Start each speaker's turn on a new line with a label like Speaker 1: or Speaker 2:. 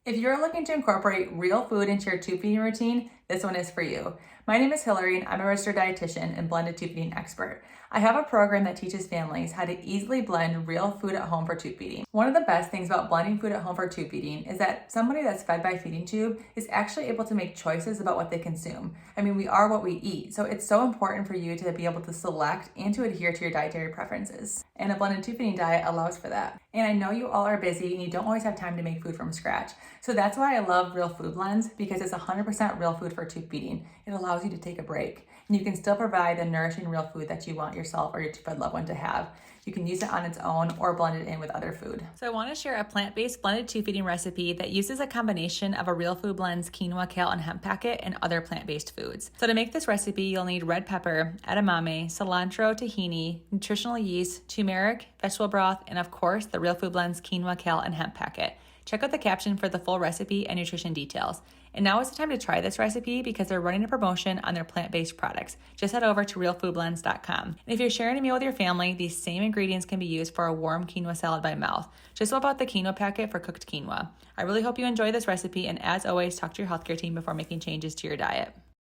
Speaker 1: If you're looking to incorporate real food into your tube feeding routine, this one is for you. My name is Hilarie and I'm a registered dietitian and blended tube feeding expert. I have a program that teaches families how to easily blend real food at home for tube feeding. One of the best things about blending food at home for tube feeding is that somebody that's fed by feeding tube is actually able to make choices about what they consume. I mean, we are what we eat, so it's so important for you to be able to select and to adhere to your dietary preferences. And a blended tube feeding diet allows for that. And I know you all are busy and you don't always have time to make food from scratch. So that's why I love Real Food Blends, because it's 100% real food for tube feeding. It allows you to take a break and you can still provide the nourishing real food that you want yourself or your tube-fed loved one to have. You can use it on its own or blend it in with other food. So I want to share a plant-based blended tube feeding recipe that uses a combination of a Real Food Blends Quinoa, Kale, and Hemp packet and other plant-based foods. So to make this recipe, you'll need red pepper, edamame, cilantro, tahini, nutritional yeast, turmeric, vegetable broth, and of course, the Real Food Blends Quinoa, Kale, and Hemp packet. Check out the caption for the full recipe and nutrition details. And now is the time to try this recipe because they're running a promotion on their plant-based products. Just head over to realfoodblends.com. And if you're sharing a meal with your family, these same ingredients can be used for a warm quinoa salad by mouth. Just swap out the quinoa packet for cooked quinoa. I really hope you enjoy this recipe, and as always, talk to your healthcare team before making changes to your diet.